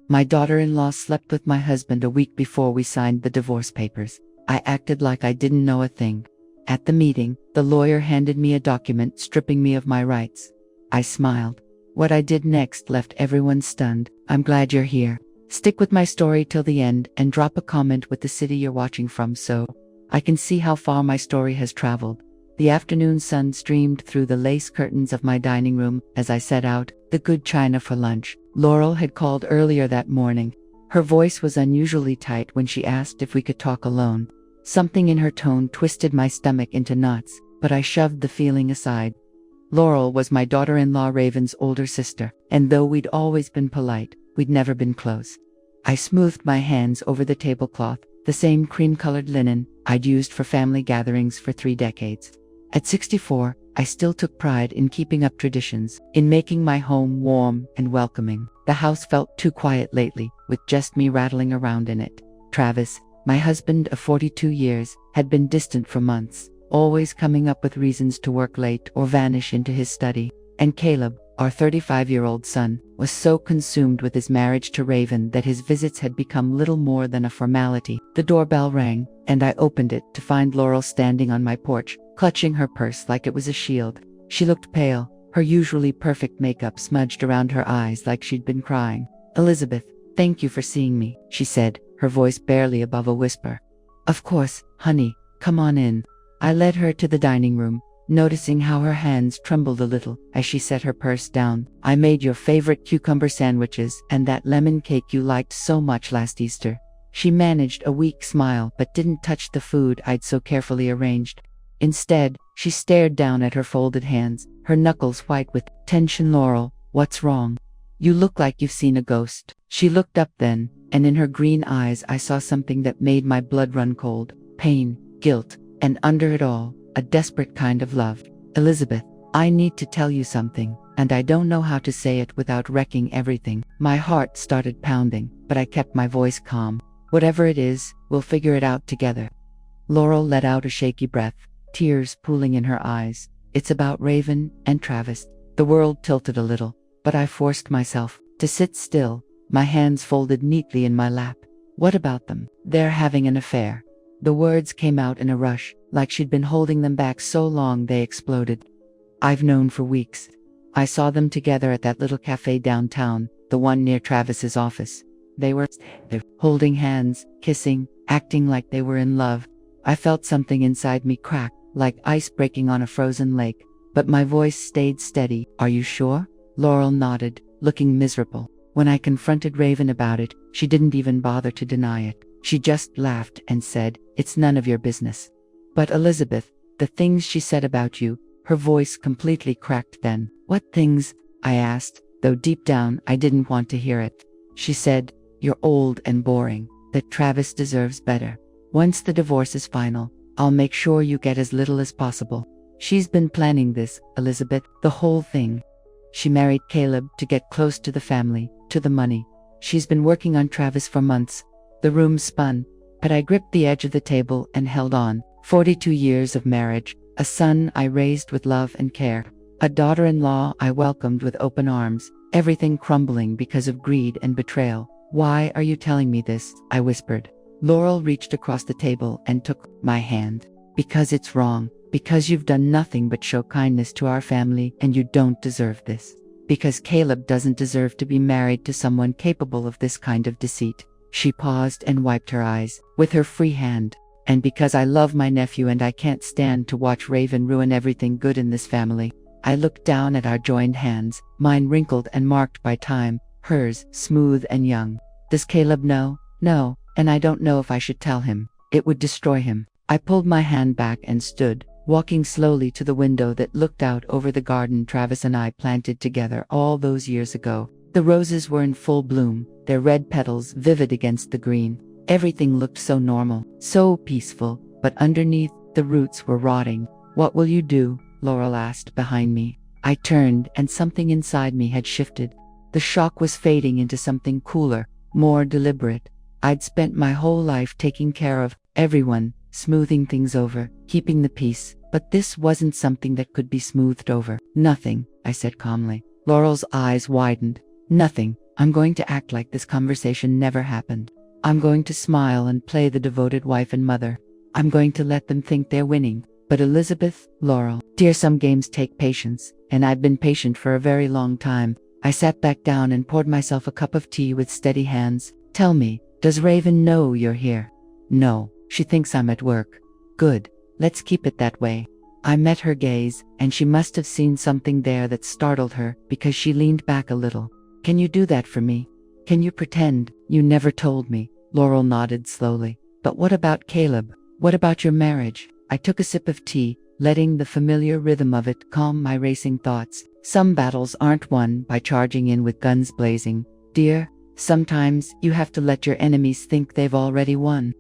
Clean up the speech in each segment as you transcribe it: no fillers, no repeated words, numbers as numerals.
My daughter-in-law slept with my husband a week before we signed the divorce papers. I acted like I didn't know a thing. At the meeting, the lawyer handed me a document stripping me of my rights. I smiled. What I did next left everyone stunned. I'm glad you're here. Stick with my story till the end and drop a comment with the city you're watching from so I can see how far my story has traveled. The afternoon sun streamed through the lace curtains of my dining room as I set out the good china for lunch. Laurel had called earlier that morning. Her voice was unusually tight when she asked if we could talk alone. Something in her tone twisted my stomach into knots, but I shoved the feeling aside. Laurel was my daughter-in-law Raven's older sister, and though we'd always been polite, we'd never been close. I smoothed my hands over the tablecloth, the same cream-colored linen I'd used for family gatherings for 3 decades. At 64, I still took pride in keeping up traditions, in making my home warm and welcoming. The house felt too quiet lately, with just me rattling around in it. Travis, my husband of 42 years, had been distant for months, always coming up with reasons to work late or vanish into his study. And Caleb, our 35-year-old son, was so consumed with his marriage to Raven that his visits had become little more than a formality. The doorbell rang, and I opened it to find Laurel standing on my porch, clutching her purse like it was a shield. She looked pale, her usually perfect makeup smudged around her eyes like she'd been crying. "Elizabeth, thank you for seeing me," she said, her voice barely above a whisper. "Of course, honey, come on in." I led her to the dining room, noticing how her hands trembled a little as she set her purse down. "I made your favorite cucumber sandwiches and that lemon cake you liked so much last Easter." She managed a weak smile but didn't touch the food I'd so carefully arranged. Instead, she stared down at her folded hands, her knuckles white with tension. "Laurel, what's wrong? You look like you've seen a ghost." She looked up then, and in her green eyes I saw something that made my blood run cold. Pain, guilt, and under it all, a desperate kind of love. "Elizabeth, I need to tell you something, and I don't know how to say it without wrecking everything." My heart started pounding, but I kept my voice calm. "Whatever it is, we'll figure it out together." Laurel let out a shaky breath, tears pooling in her eyes. "It's about Raven and Travis." The world tilted a little, but I forced myself to sit still, my hands folded neatly in my lap. "What about them?" "They're having an affair." The words came out in a rush, like she'd been holding them back so long they exploded. "I've known for weeks. I saw them together at that little cafe downtown, the one near Travis's office. They were holding hands, kissing, acting like they were in love. I felt something inside me crack, like ice breaking on a frozen lake, but my voice stayed steady. "Are you sure?" Laurel nodded, looking miserable. When I confronted Raven about it, she didn't even bother to deny it. She just laughed and said, "It's none of your business." "But Elizabeth, the things she said about you," her voice completely cracked then. "What things?" I asked, though deep down I didn't want to hear it. She said, "You're old and boring, that Travis deserves better. Once the divorce is final, I'll make sure you get as little as possible." She's been planning this, Elizabeth, the whole thing. She married Caleb to get close to the family, to the money. She's been working on Travis for months. The room spun, but I gripped the edge of the table and held on. 42 years of marriage, a son I raised with love and care, a daughter-in-law I welcomed with open arms, everything crumbling because of greed and betrayal. "Why are you telling me this?" I whispered. Laurel reached across the table and took my hand. "Because it's wrong. Because you've done nothing but show kindness to our family and you don't deserve this. Because Caleb doesn't deserve to be married to someone capable of this kind of deceit." She paused and wiped her eyes with her free hand. "And because I love my nephew and I can't stand to watch Raven ruin everything good in this family." I looked down at our joined hands, mine wrinkled and marked by time, hers smooth and young. "Does Caleb know?" "No, and I don't know if I should tell him. It would destroy him." I pulled my hand back and stood, walking slowly to the window that looked out over the garden Travis and I planted together all those years ago. The roses were in full bloom, their red petals vivid against the green. Everything looked so normal, so peaceful, but underneath, the roots were rotting. "What will you do?" Laurel asked behind me. I turned, and something inside me had shifted. The shock was fading into something cooler, more deliberate. I'd spent my whole life taking care of everyone, smoothing things over, keeping the peace, but this wasn't something that could be smoothed over. "Nothing," I said calmly. Laurel's eyes widened. "Nothing. I'm going to act like this conversation never happened. I'm going to smile and play the devoted wife and mother. I'm going to let them think they're winning. But Elizabeth, Laurel, dear, some games take patience, and I've been patient for a very long time. I sat back down and poured myself a cup of tea with steady hands. Tell me, does Raven know you're here? No, she thinks I'm at work. Good, let's keep it that way. I met her gaze, and she must have seen something there that startled her, because she leaned back a little. Can you do that for me? Can you pretend you never told me? Laurel nodded slowly. But what about Caleb? What about your marriage? I took a sip of tea, letting the familiar rhythm of it calm my racing thoughts. Some battles aren't won by charging in with guns blazing. Dear, sometimes you have to let your enemies think they've already won.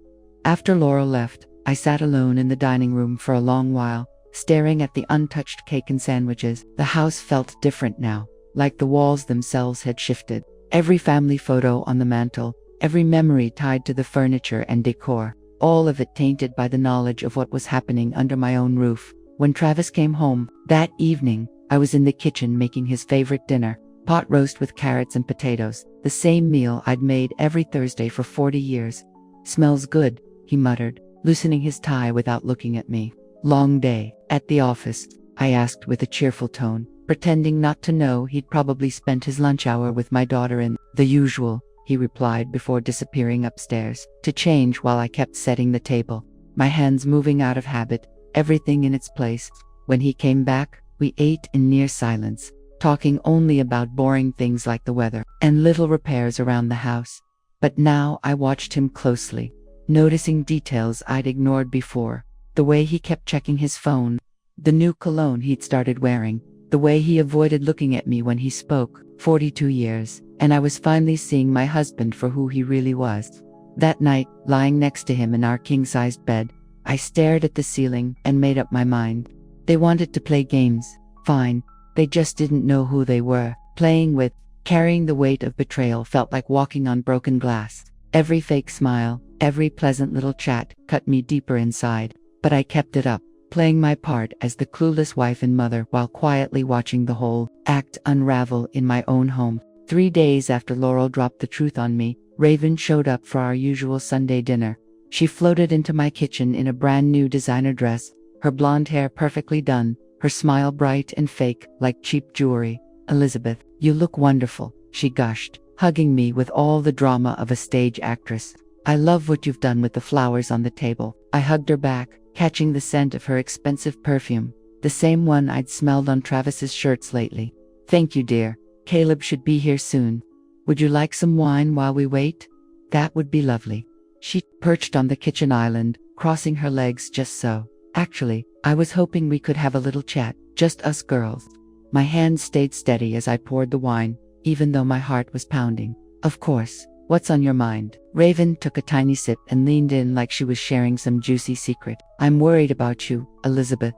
After Laurel left, I sat alone in the dining room for a long while, staring at the untouched cake and sandwiches. The house felt different now, like the walls themselves had shifted. Every family photo on the mantel, every memory tied to the furniture and decor, all of it tainted by the knowledge of what was happening under my own roof. When Travis came home that evening, I was in the kitchen making his favorite dinner, pot roast with carrots and potatoes, the same meal I'd made every Thursday for 40 years. Smells good, he muttered, loosening his tie without looking at me. Long day at the office? I asked with a cheerful tone, pretending not to know he'd probably spent his lunch hour with my daughter in the usual, he replied before disappearing upstairs to change while I kept setting the table, my hands moving out of habit, everything in its place. When he came back, we ate in near silence, talking only about boring things like the weather and little repairs around the house. But now I watched him closely, noticing details I'd ignored before. The way he kept checking his phone, the new cologne he'd started wearing, the way he avoided looking at me when he spoke. 42 years, and I was finally seeing my husband for who he really was. That night, lying next to him in our king-sized bed, I stared at the ceiling and made up my mind. They wanted to play games. Fine. They just didn't know who they were playing with. Carrying the weight of betrayal felt like walking on broken glass. Every fake smile, every pleasant little chat cut me deeper inside. But I kept it up, playing my part as the clueless wife and mother while quietly watching the whole act unravel in my own home. 3 days after Laurel dropped the truth on me, Raven showed up for our usual Sunday dinner. She floated into my kitchen in a brand new designer dress, her blonde hair perfectly done, her smile bright and fake like cheap jewelry. Elizabeth, you look wonderful, she gushed, hugging me with all the drama of a stage actress. I love what you've done with the flowers on the table. I hugged her back, catching the scent of her expensive perfume, the same one I'd smelled on Travis's shirts lately. Thank you, dear. Caleb should be here soon. Would you like some wine while we wait? That would be lovely. She perched on the kitchen island, crossing her legs just so. Actually, I was hoping we could have a little chat, just us girls. My hand stayed steady as I poured the wine, even though my heart was pounding. Of course. What's on your mind? Raven took a tiny sip and leaned in like she was sharing some juicy secret. I'm worried about you, Elizabeth.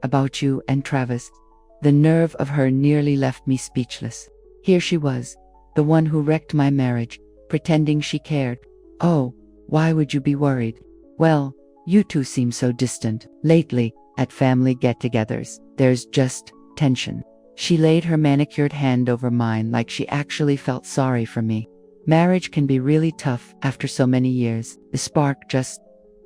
About you and Travis. The nerve of her nearly left me speechless. Here she was, the one who wrecked my marriage, pretending she cared. Oh, why would you be worried? Well, you two seem so distant. Lately, at family get-togethers, there's just tension. She laid her manicured hand over mine like she actually felt sorry for me. Marriage can be really tough after so many years. The spark just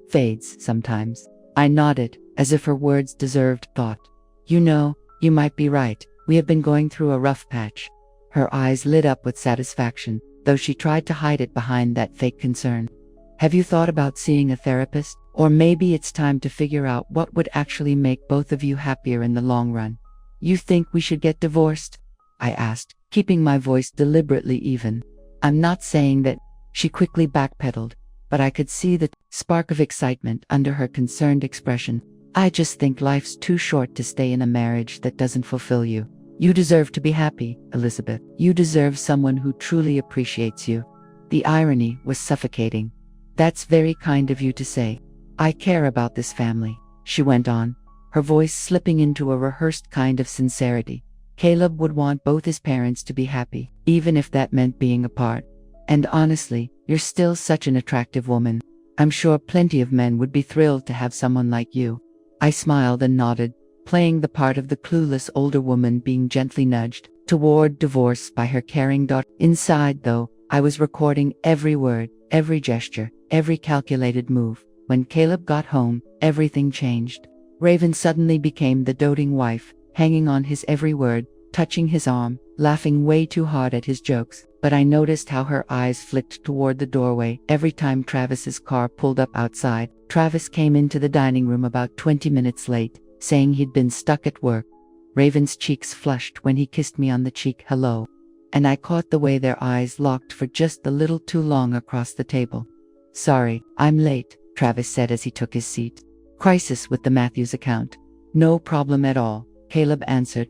fades sometimes. I nodded, as if her words deserved thought. You know, you might be right. We have been going through a rough patch. Her eyes lit up with satisfaction, though she tried to hide it behind that fake concern. Have you thought about seeing a therapist? Or maybe it's time to figure out what would actually make both of you happier in the long run. You think we should get divorced? I asked, keeping my voice deliberately even. I'm not saying that. She quickly backpedaled, but I could see the spark of excitement under her concerned expression. I just think life's too short to stay in a marriage that doesn't fulfill you. You deserve to be happy, Elizabeth. You deserve someone who truly appreciates you. The irony was suffocating. That's very kind of you to say. I care about this family, she went on, her voice slipping into a rehearsed kind of sincerity. Caleb would want both his parents to be happy, even if that meant being apart. And honestly, you're still such an attractive woman. I'm sure plenty of men would be thrilled to have someone like you. I smiled and nodded, playing the part of the clueless older woman being gently nudged. toward divorce by her caring daughter. Inside, though, I was recording every word, every gesture, every calculated move. When Caleb got home, everything changed. Raven suddenly became the doting wife, hanging on his every word, touching his arm, laughing way too hard at his jokes. But I noticed how her eyes flicked toward the doorway every time Travis's car pulled up outside. Travis came into the dining room about 20 minutes late, saying he'd been stuck at work. Raven's cheeks flushed when he kissed me on the cheek. Hello. And I caught the way their eyes locked for just a little too long across the table. Sorry, I'm late, Travis said as he took his seat. Crisis with the Matthews account. No problem at all, Caleb answered.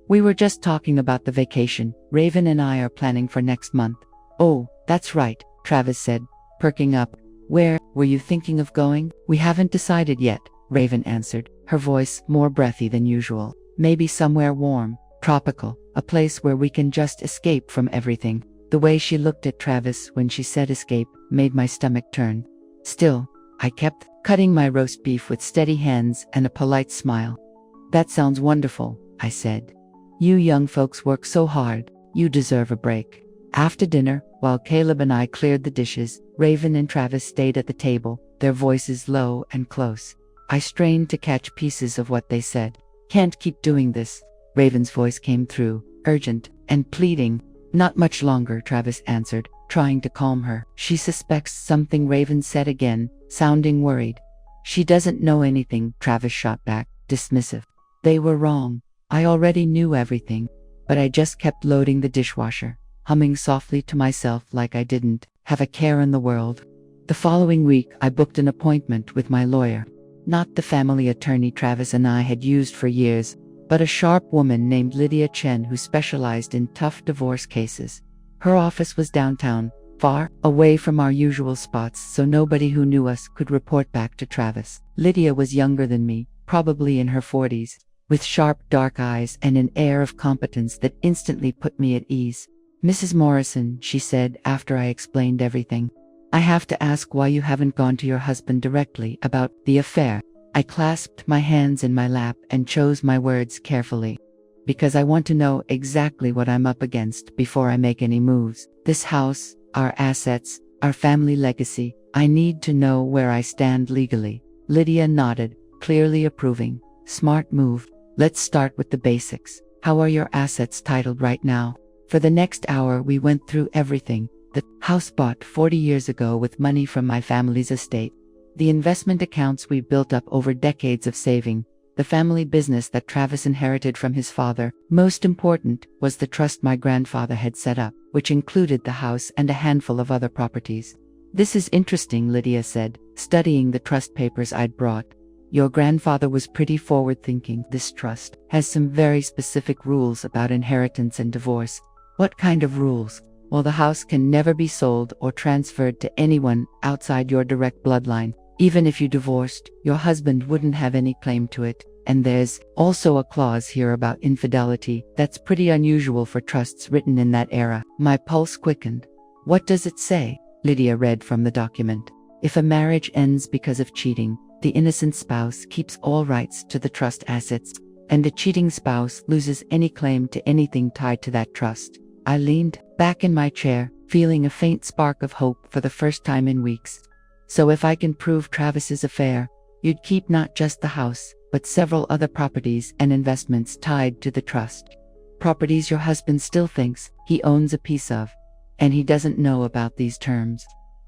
We were just talking about the vacation Raven and I are planning for next month. Oh, that's right, Travis said, perking up. Where were you thinking of going? We haven't decided yet, Raven answered, her voice more breathy than usual. Maybe somewhere warm, tropical, a place where we can just escape from everything. The way she looked at Travis when she said escape made my stomach turn. Still, I kept cutting my roast beef with steady hands and a polite smile. That sounds wonderful, I said. You young folks work so hard, you deserve a break. After dinner, while Caleb and I cleared the dishes, Raven and Travis stayed at the table, their voices low and close. I strained to catch pieces of what they said. Can't keep doing this. Raven's voice came through, urgent and pleading. Not much longer, Travis answered, trying to calm her. She suspects something, Raven said again, sounding worried. She doesn't know anything, Travis shot back, dismissive. They were wrong. I already knew everything, but I just kept loading the dishwasher, humming softly to myself like I didn't have a care in the world. The following week, I booked an appointment with my lawyer. Not the family attorney Travis and I had used for years, but a sharp woman named Lydia Chen who specialized in tough divorce cases. Her office was downtown, far away from our usual spots, so nobody who knew us could report back to Travis. Lydia was younger than me, probably in her 40s, with sharp dark eyes and an air of competence that instantly put me at ease. Mrs. Morrison, she said after I explained everything, I have to ask why you haven't gone to your husband directly about the affair. I clasped my hands in my lap and chose my words carefully. Because I want to know exactly what I'm up against before I make any moves. This house, our assets, our family legacy, I need to know where I stand legally. Lydia nodded, clearly approving. Smart move. Let's start with the basics. How are your assets titled right now? For the next hour we went through everything. The house bought 40 years ago with money from my family's estate. The investment accounts we built up over decades of saving. The family business that Travis inherited from his father. Most important was the trust my grandfather had set up, which included the house and a handful of other properties. This is interesting, Lydia said, studying the trust papers I'd brought. Your grandfather was pretty forward-thinking. This trust has some very specific rules about inheritance and divorce. What kind of rules? Well, the house can never be sold or transferred to anyone outside your direct bloodline. Even if you divorced, your husband wouldn't have any claim to it. And there's also a clause here about infidelity that's pretty unusual for trusts written in that era. My pulse quickened. What does it say? Lydia read from the document. If a marriage ends because of cheating, the innocent spouse keeps all rights to the trust assets, and the cheating spouse loses any claim to anything tied to that trust. I leaned back in my chair, feeling a faint spark of hope for the first time in weeks. So if I can prove Travis's affair, you'd keep not just the house, but several other properties and investments tied to the trust. Properties your husband still thinks he owns a piece of, and he doesn't know about these terms.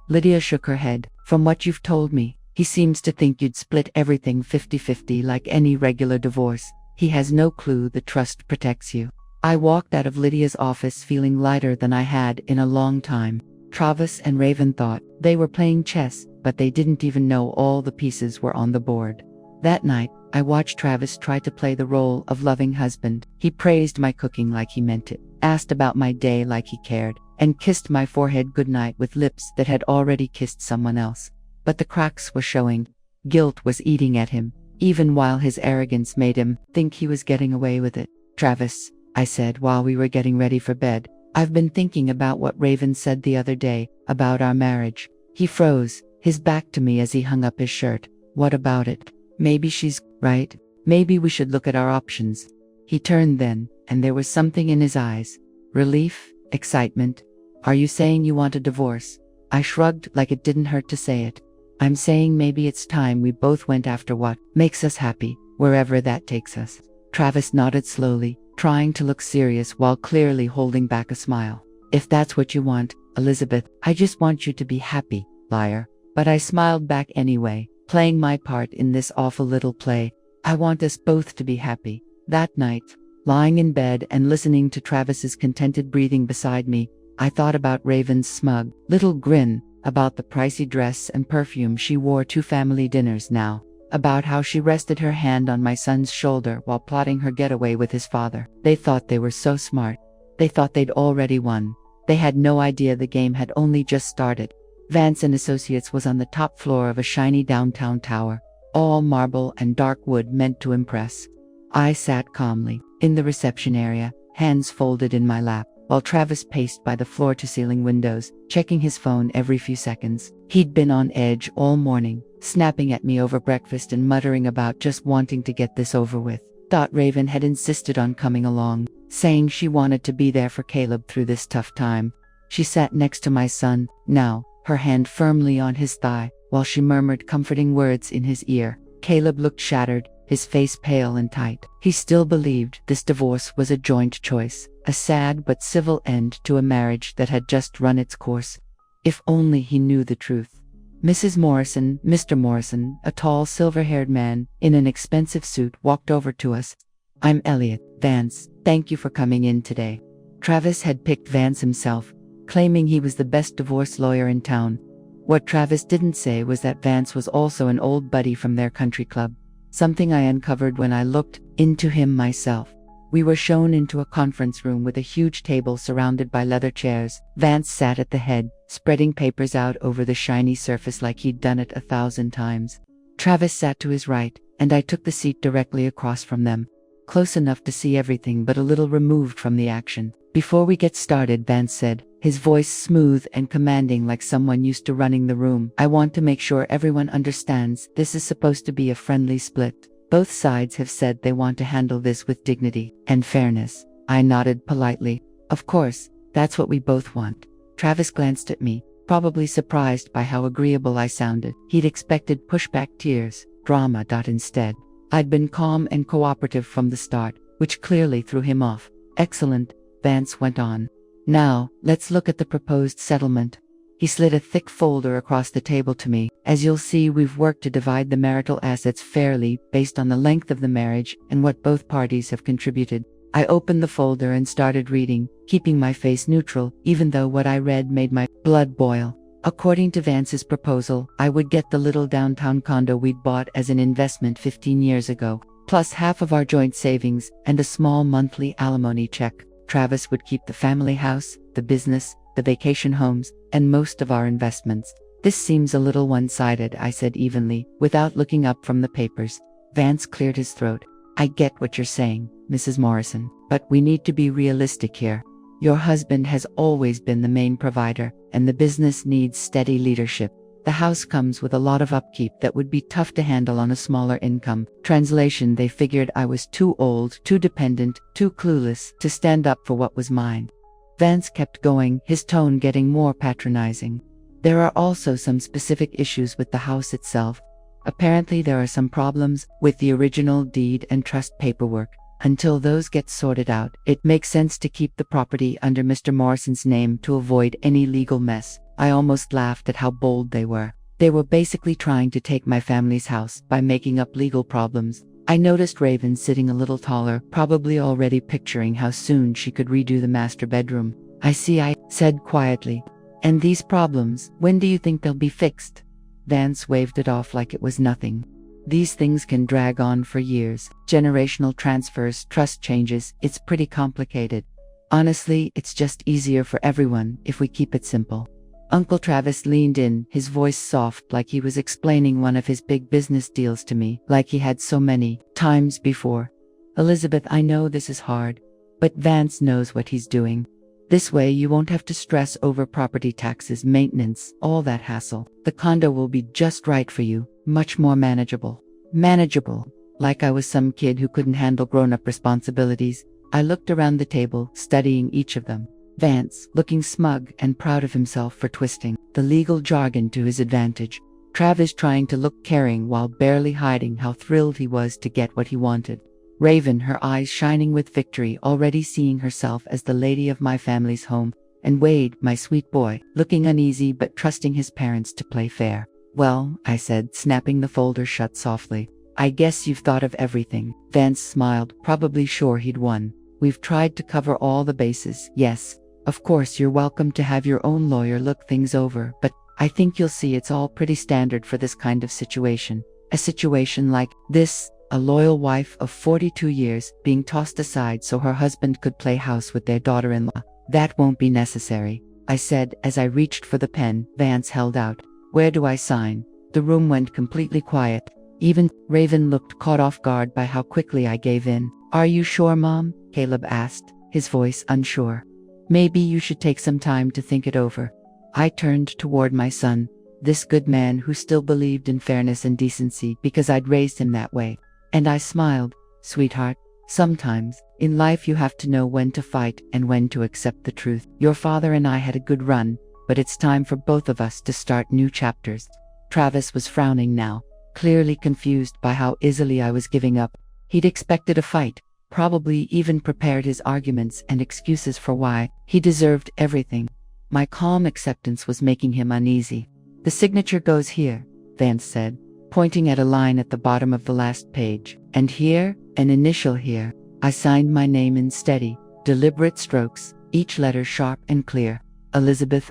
Lydia shook her head. From what you've told me, he seems to think you'd split everything 50-50 like any regular divorce. He has no clue the trust protects you. I walked out of Lydia's office feeling lighter than I had in a long time. Travis and Raven thought they were playing chess, but they didn't even know all the pieces were on the board. That night, I watched Travis try to play the role of loving husband. He praised my cooking like he meant it, asked about my day like he cared, and kissed my forehead goodnight with lips that had already kissed someone else. But the cracks were showing. Guilt was eating at him, even while his arrogance made him think he was getting away with it. Travis, I said while we were getting ready for bed, I've been thinking about what Raven said the other day about our marriage. He froze, his back to me as he hung up his shirt. What about it? Maybe she's right. Maybe we should look at our options. He turned then, and there was something in his eyes. Relief, excitement. Are you saying you want a divorce? I shrugged like it didn't hurt to say it. I'm saying maybe it's time we both went after what makes us happy, wherever that takes us. Travis nodded slowly, trying to look serious while clearly holding back a smile. If that's what you want, Elizabeth, I just want you to be happy, liar. But I smiled back anyway, playing my part in this awful little play. I want us both to be happy. That night, lying in bed and listening to Travis's contented breathing beside me, I thought about Raven's smug little grin, about the pricey dress and perfume she wore to family dinners now, about how she rested her hand on my son's shoulder while plotting her getaway with his father. They thought they were so smart. They thought they'd already won. They had no idea the game had only just started. Vance and Associates was on the top floor of a shiny downtown tower, all marble and dark wood meant to impress. I sat calmly in the reception area, hands folded in my lap, while Travis paced by the floor-to-ceiling windows, checking his phone every few seconds. He'd been on edge all morning, snapping at me over breakfast and muttering about just wanting to get this over with. Thought Raven had insisted on coming along, saying she wanted to be there for Caleb through this tough time. She sat next to my son, now, her hand firmly on his thigh, while she murmured comforting words in his ear. Caleb looked shattered, his face pale and tight. He still believed this divorce was a joint choice, a sad but civil end to a marriage that had just run its course. If only he knew the truth. Mrs. Morrison, Mr. Morrison, a tall silver-haired man in an expensive suit, walked over to us. I'm Elliot, Vance. Thank you for coming in today. Travis had picked Vance himself, claiming he was the best divorce lawyer in town. What Travis didn't say was that Vance was also an old buddy from their country club, something I uncovered when I looked into him myself. We were shown into a conference room with a huge table surrounded by leather chairs. Vance sat at the head, spreading papers out over the shiny surface like he'd done it 1,000 times. Travis sat to his right, and I took the seat directly across from them, close enough to see everything but a little removed from the action. Before we get started, Vance said, his voice smooth and commanding like someone used to running the room, I want to make sure everyone understands this is supposed to be a friendly split. Both sides have said they want to handle this with dignity and fairness. I nodded politely. Of course, that's what we both want. Travis glanced at me, probably surprised by how agreeable I sounded. He'd expected pushback, tears, drama. Instead, I'd been calm and cooperative from the start, which clearly threw him off. Excellent, Vance went on. Now, let's look at the proposed settlement. He slid a thick folder across the table to me. As you'll see, we've worked to divide the marital assets fairly based on the length of the marriage and what both parties have contributed. I opened the folder and started reading, keeping my face neutral, even though what I read made my blood boil. According to Vance's proposal, I would get the little downtown condo we'd bought as an investment 15 years ago, plus half of our joint savings and a small monthly alimony check. Travis would keep the family house, the business, the vacation homes, and most of our investments. This seems a little one-sided, I said evenly, without looking up from the papers. Vance cleared his throat. I get what you're saying, Mrs. Morrison, but we need to be realistic here. Your husband has always been the main provider, and the business needs steady leadership. The house comes with a lot of upkeep that would be tough to handle on a smaller income. Translation: they figured I was too old, too dependent, too clueless to stand up for what was mine. Vance kept going, his tone getting more patronizing. There are also some specific issues with the house itself. Apparently there are some problems with the original deed and trust paperwork. Until those get sorted out, it makes sense to keep the property under Mr. Morrison's name to avoid any legal mess. I almost laughed at how bold they were. They were basically trying to take my family's house by making up legal problems. I noticed Raven sitting a little taller, probably already picturing how soon she could redo the master bedroom. I see, I said quietly. And these problems, when do you think they'll be fixed? Vance waved it off like it was nothing. These things can drag on for years. Generational transfers, trust changes, it's pretty complicated. Honestly, it's just easier for everyone if we keep it simple. Uncle Travis leaned in, his voice soft like he was explaining one of his big business deals to me, like he had so many times before. Elizabeth, I know this is hard, but Vance knows what he's doing. This way you won't have to stress over property taxes, maintenance, all that hassle. The condo will be just right for you, much more manageable. Manageable? Like I was some kid who couldn't handle grown-up responsibilities. I looked around the table, studying each of them. Vance, looking smug and proud of himself for twisting the legal jargon to his advantage. Travis trying to look caring while barely hiding how thrilled he was to get what he wanted. Raven, her eyes shining with victory, already seeing herself as the lady of my family's home. And Wade, my sweet boy, looking uneasy but trusting his parents to play fair. Well, I said, snapping the folder shut softly. I guess you've thought of everything. Vance smiled, probably sure he'd won. We've tried to cover all the bases, yes. Of course you're welcome to have your own lawyer look things over, but I think you'll see it's all pretty standard for this kind of situation. A situation like this, a loyal wife of 42 years being tossed aside so her husband could play house with their daughter-in-law. That won't be necessary, I said as I reached for the pen Vance held out. Where do I sign? The room went completely quiet. Even Raven looked caught off guard by how quickly I gave in. Are you sure, Mom? Caleb asked, his voice unsure. Maybe you should take some time to think it over. I turned toward my son, this good man who still believed in fairness and decency because I'd raised him that way. And I smiled. Sweetheart, sometimes, in life you have to know when to fight and when to accept the truth. Your father and I had a good run, but it's time for both of us to start new chapters. Travis was frowning now, clearly confused by how easily I was giving up. He'd expected a fight, probably even prepared his arguments and excuses for why he deserved everything. My calm acceptance was making him uneasy. The signature goes here, Vance said, pointing at a line at the bottom of the last page. And here, an initial here. I signed my name in steady, deliberate strokes, each letter sharp and clear. Elizabeth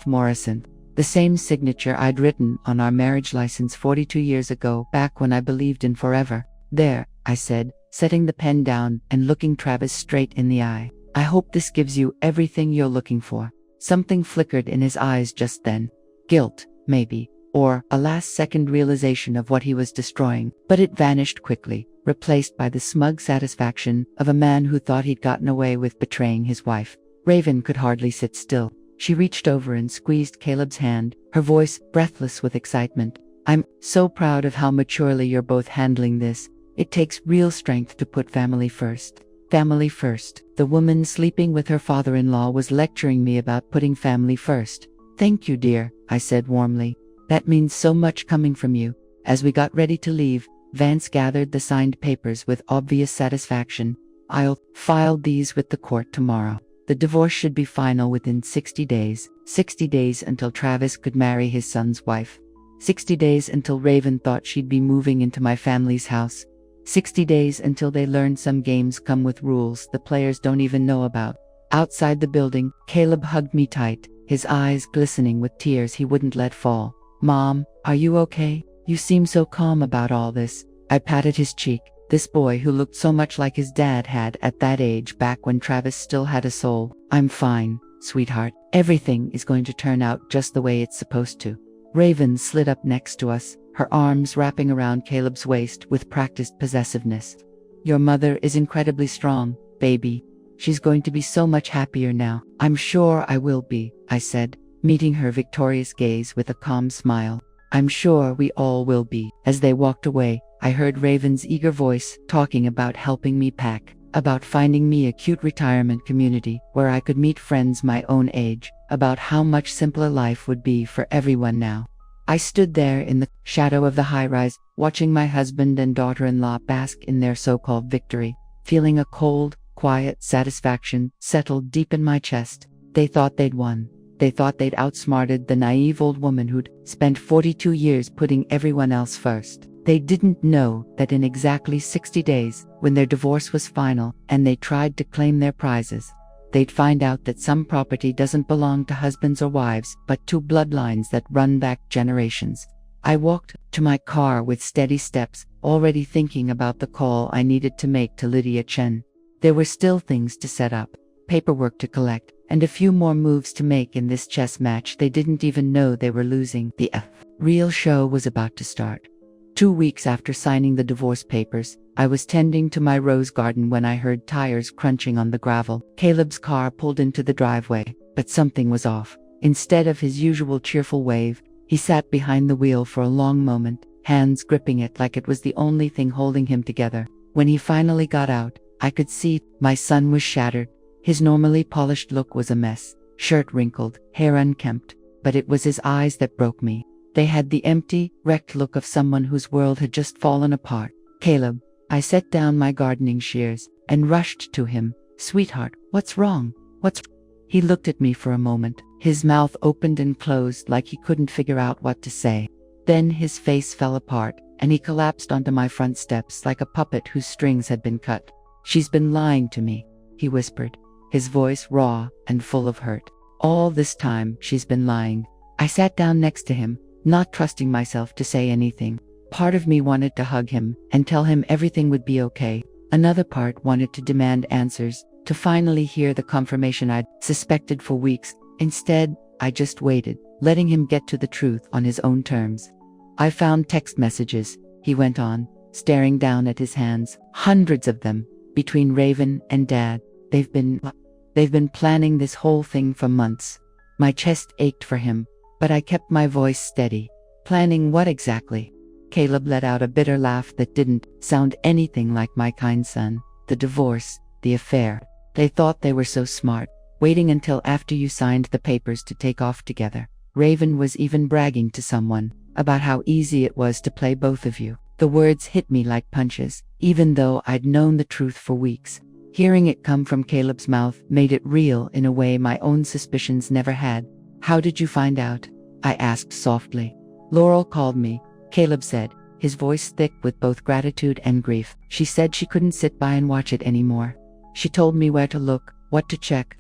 Morrison. The same signature I'd written on our marriage license 42 years ago, back when I believed in forever. There, I said, setting the pen down and looking Travis straight in the eye. I hope this gives you everything you're looking for. Something flickered in his eyes just then. Guilt, maybe, or a last-second realization of what he was destroying, but it vanished quickly, replaced by the smug satisfaction of a man who thought he'd gotten away with betraying his wife. Raven could hardly sit still. She reached over and squeezed Caleb's hand, her voice breathless with excitement. I'm so proud of how maturely you're both handling this. It takes real strength to put family first. Family first. The woman sleeping with her father-in-law was lecturing me about putting family first. Thank you, dear, I said warmly. That means so much coming from you. As we got ready to leave, Vance gathered the signed papers with obvious satisfaction. I'll file these with the court tomorrow. The divorce should be final within 60 days. 60 days until Travis could marry his son's wife. 60 days until Raven thought she'd be moving into my family's house. 60 days until they learned some games come with rules the players don't even know about. Outside the building, Caleb hugged me tight, his eyes glistening with tears he wouldn't let fall. Mom, are you okay? You seem so calm about all this. I patted his cheek. This boy who looked so much like his dad had at that age back when Travis still had a soul. I'm fine, sweetheart. Everything is going to turn out just the way it's supposed to. Raven slid up next to us, her arms wrapping around Caleb's waist with practiced possessiveness. Your mother is incredibly strong, baby. She's going to be so much happier now. I'm sure I will be, I said, meeting her victorious gaze with a calm smile. I'm sure we all will be. As they walked away, I heard Raven's eager voice talking about helping me pack, about finding me a cute retirement community where I could meet friends my own age, about how much simpler life would be for everyone now. I stood there in the shadow of the high-rise, watching my husband and daughter-in-law bask in their so-called victory, feeling a cold, quiet satisfaction settle deep in my chest. They thought they'd won. They thought they'd outsmarted the naive old woman who'd spent 42 years putting everyone else first. They didn't know that in exactly 60 days, when their divorce was final and they tried to claim their prizes, they'd find out that some property doesn't belong to husbands or wives, but to bloodlines that run back generations. I walked to my car with steady steps, already thinking about the call I needed to make to Lydia Chen. There were still things to set up, paperwork to collect, and a few more moves to make in this chess match they didn't even know they were losing. The real show was about to start. 2 weeks after signing the divorce papers, I was tending to my rose garden when I heard tires crunching on the gravel. Caleb's car pulled into the driveway, but something was off. Instead of his usual cheerful wave, he sat behind the wheel for a long moment, hands gripping it like it was the only thing holding him together. When he finally got out, I could see my son was shattered. His normally polished look was a mess, shirt wrinkled, hair unkempt, but it was his eyes that broke me. They had the empty, wrecked look of someone whose world had just fallen apart. Caleb, I set down my gardening shears and rushed to him. Sweetheart, what's wrong? He looked at me for a moment. His mouth opened and closed like he couldn't figure out what to say. Then his face fell apart, and he collapsed onto my front steps like a puppet whose strings had been cut. She's been lying to me, he whispered, his voice raw and full of hurt. All this time, she's been lying. I sat down next to him, not trusting myself to say anything. Part of me wanted to hug him and tell him everything would be okay. Another part wanted to demand answers, to finally hear the confirmation I'd suspected for weeks. Instead, I just waited, letting him get to the truth on his own terms. I found text messages, he went on, staring down at his hands. Hundreds of them, between Raven and Dad. They've been planning this whole thing for months. My chest ached for him, but I kept my voice steady. Planning what exactly? Caleb let out a bitter laugh that didn't sound anything like my kind son. The divorce, the affair. They thought they were so smart, waiting until after you signed the papers to take off together. Raven was even bragging to someone about how easy it was to play both of you. The words hit me like punches, even though I'd known the truth for weeks. Hearing it come from Caleb's mouth made it real in a way my own suspicions never had. How did you find out? I asked softly. Laurel called me, Caleb said, his voice thick with both gratitude and grief. She said she couldn't sit by and watch it anymore. She told me where to look, what to check.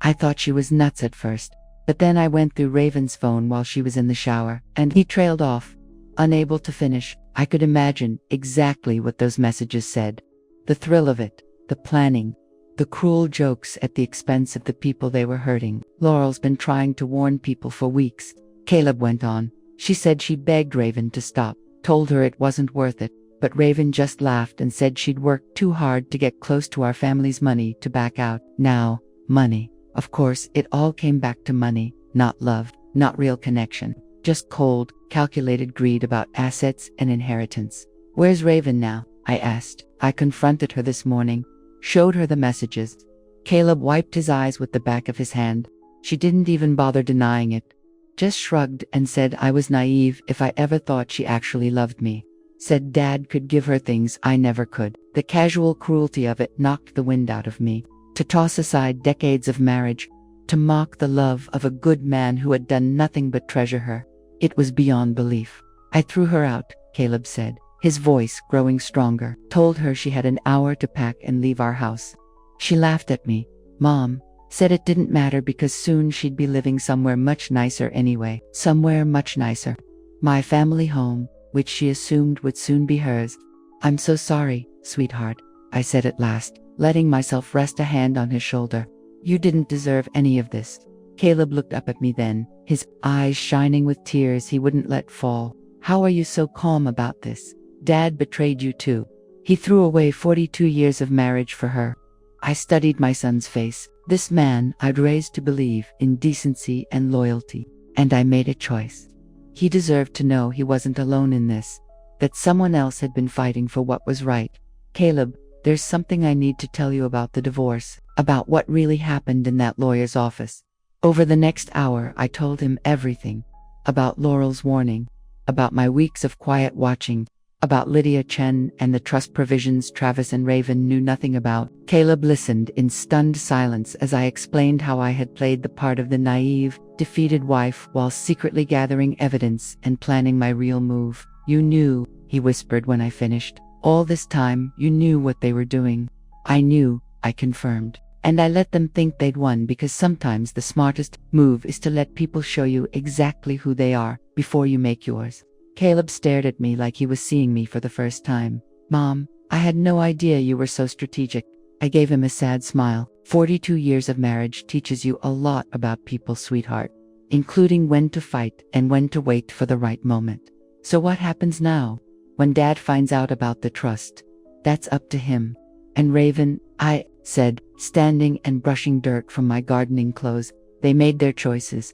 I thought she was nuts at first, but then I went through Raven's phone while she was in the shower, and he trailed off. Unable to finish, I could imagine exactly what those messages said. The thrill of it, the planning, the cruel jokes at the expense of the people they were hurting. Laurel's been trying to warn people for weeks, Caleb went on. She said she begged Raven to stop, told her it wasn't worth it, but Raven just laughed and said she'd worked too hard to get close to our family's money to back out. Now, money. Of course, it all came back to money, not love, not real connection. Just cold, calculated greed about assets and inheritance. Where's Raven now? I asked. I confronted her this morning, showed her the messages. Caleb wiped his eyes with the back of his hand. She didn't even bother denying it. Just shrugged and said I was naive if I ever thought she actually loved me. Said Dad could give her things I never could. The casual cruelty of it knocked the wind out of me. To toss aside decades of marriage, to mock the love of a good man who had done nothing but treasure her. It was beyond belief. I threw her out, Caleb said, his voice growing stronger. Told her she had an hour to pack and leave our house. She laughed at me. Mom, said it didn't matter because soon she'd be living somewhere much nicer anyway. Somewhere much nicer. My family home, which she assumed would soon be hers. I'm so sorry, sweetheart, I said at last, letting myself rest a hand on his shoulder. You didn't deserve any of this. Caleb looked up at me then, his eyes shining with tears he wouldn't let fall. How are you so calm about this? Dad betrayed you too. He threw away 42 years of marriage for her. I studied my son's face. This man I'd raised to believe in decency and loyalty. And I made a choice. He deserved to know he wasn't alone in this, that someone else had been fighting for what was right. Caleb, there's something I need to tell you about the divorce, about what really happened in that lawyer's office. Over the next hour, I told him everything. About Laurel's warning, about my weeks of quiet watching, about Lydia Chen and the trust provisions Travis and Raven knew nothing about. Caleb listened in stunned silence as I explained how I had played the part of the naive, defeated wife while secretly gathering evidence and planning my real move. You knew, he whispered when I finished. All this time, you knew what they were doing. I knew, I confirmed. And I let them think they'd won because sometimes the smartest move is to let people show you exactly who they are before you make yours. Caleb stared at me like he was seeing me for the first time. Mom, I had no idea you were so strategic. I gave him a sad smile. 42 years of marriage teaches you a lot about people, sweetheart, including when to fight and when to wait for the right moment. So what happens now? When Dad finds out about the trust, that's up to him. And Raven, I said, standing and brushing dirt from my gardening clothes, they made their choices.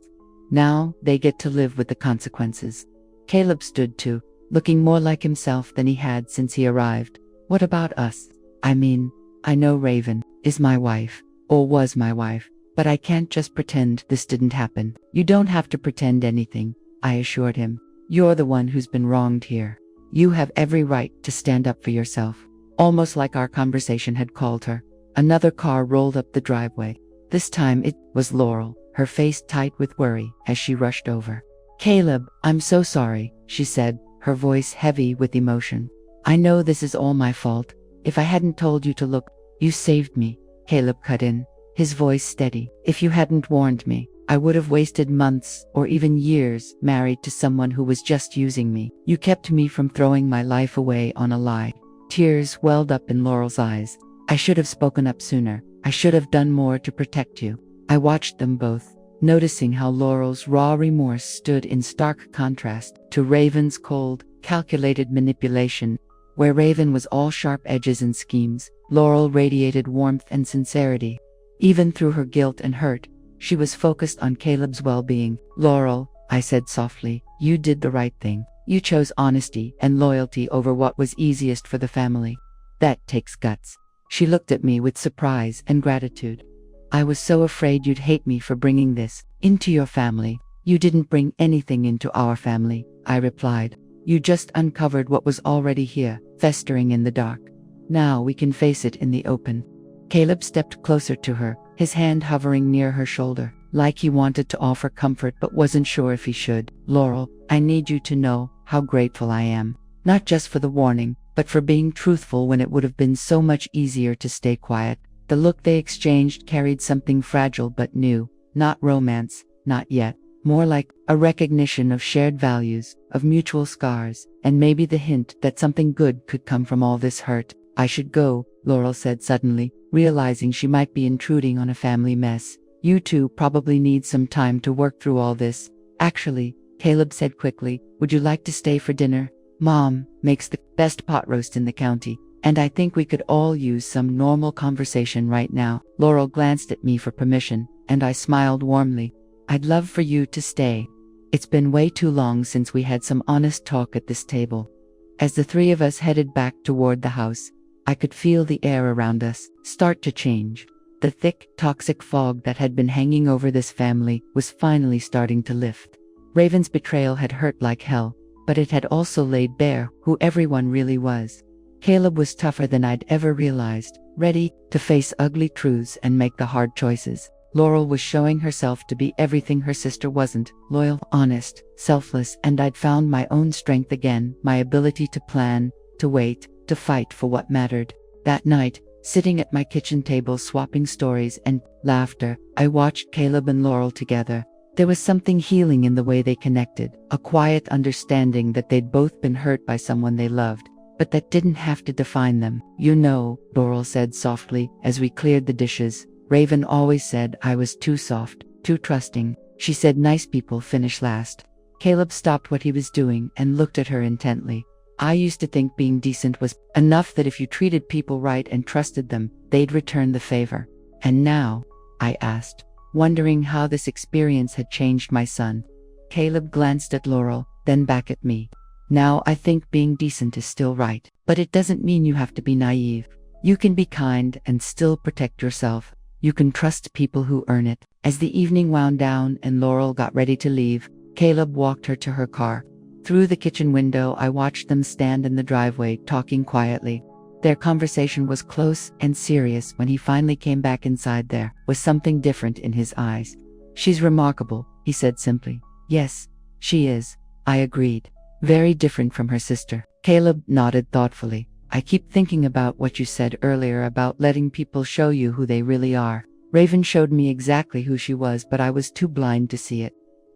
Now they get to live with the consequences. Caleb stood too, looking more like himself than he had since he arrived. What about us? I mean, I know Raven is my wife, or was my wife, but I can't just pretend this didn't happen. You don't have to pretend anything, I assured him. You're the one who's been wronged here. You have every right to stand up for yourself. Almost like our conversation had called her. Another car rolled up the driveway. This time it was Laurel, her face tight with worry as she rushed over. Caleb, I'm so sorry, she said, her voice heavy with emotion. I know this is all my fault. If I hadn't told you to look, you saved me. Caleb cut in, his voice steady. If you hadn't warned me, I would have wasted months or even years married to someone who was just using me. You kept me from throwing my life away on a lie. Tears welled up in Laurel's eyes. I should have spoken up sooner. I should have done more to protect you. I watched them both, noticing how Laurel's raw remorse stood in stark contrast to Raven's cold, calculated manipulation. Where Raven was all sharp edges and schemes, Laurel radiated warmth and sincerity. Even through her guilt and hurt, she was focused on Caleb's well-being. Laurel, I said softly, you did the right thing. You chose honesty and loyalty over what was easiest for the family. That takes guts. She looked at me with surprise and gratitude. I was so afraid you'd hate me for bringing this into your family. You didn't bring anything into our family, I replied. You just uncovered what was already here, festering in the dark. Now we can face it in the open. Caleb stepped closer to her, his hand hovering near her shoulder, like he wanted to offer comfort but wasn't sure if he should. Laurel, I need you to know how grateful I am. Not just for the warning, but for being truthful when it would have been so much easier to stay quiet. The look they exchanged carried something fragile but new, not romance, not yet. More like a recognition of shared values, of mutual scars, and maybe the hint that something good could come from all this hurt. I should go, Laurel said suddenly, realizing she might be intruding on a family mess. You two probably need some time to work through all this. Actually, Caleb said quickly, would you like to stay for dinner? Mom makes the best pot roast in the county, and I think we could all use some normal conversation right now. Laurel glanced at me for permission, and I smiled warmly. I'd love for you to stay. It's been way too long since we had some honest talk at this table. As the three of us headed back toward the house, I could feel the air around us start to change. The thick, toxic fog that had been hanging over this family was finally starting to lift. Raven's betrayal had hurt like hell, but it had also laid bare who everyone really was. Caleb was tougher than I'd ever realized, ready to face ugly truths and make the hard choices. Laurel was showing herself to be everything her sister wasn't, loyal, honest, selfless, and I'd found my own strength again, my ability to plan, to wait, to fight for what mattered. That night, sitting at my kitchen table swapping stories and laughter, I watched Caleb and Laurel together. There was something healing in the way they connected, a quiet understanding that they'd both been hurt by someone they loved, but that didn't have to define them. You know, Laurel said softly as we cleared the dishes, Raven always said I was too soft, too trusting. She said nice people finish last. Caleb stopped what he was doing and looked at her intently. I used to think being decent was enough, that if you treated people right and trusted them, they'd return the favor. And now? I asked, wondering how this experience had changed my son. Caleb glanced at Laurel, then back at me. Now I think being decent is still right, but it doesn't mean you have to be naive. You can be kind and still protect yourself. You can trust people who earn it. As the evening wound down and Laurel got ready to leave, Caleb walked her to her car. Through the kitchen window, I watched them stand in the driveway, talking quietly. Their conversation was close and serious. When he finally came back inside, there was something different in his eyes. She's remarkable, he said simply. Yes, she is, I agreed. Very different from her sister. Caleb nodded thoughtfully. I keep thinking about what you said earlier about letting people show you who they really are. Raven showed me exactly who she was, but I was too blind to see it.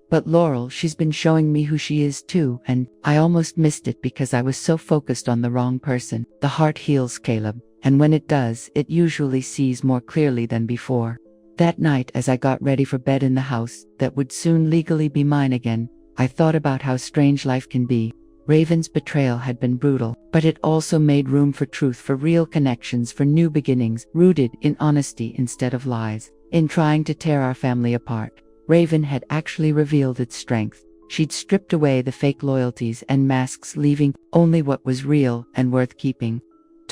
But Laurel, she's been showing me who she is too, and I almost missed it because I was so focused on the wrong person. The heart heals, Caleb, and when it does, it usually sees more clearly than before. That night, as I got ready for bed in the house that would soon legally be mine again, I thought about how strange life can be. Raven's betrayal had been brutal, but it also made room for truth, for real connections, for new beginnings, rooted in honesty instead of lies. In trying to tear our family apart, Raven had actually revealed its strength. She'd stripped away the fake loyalties and masks, leaving only what was real and worth keeping.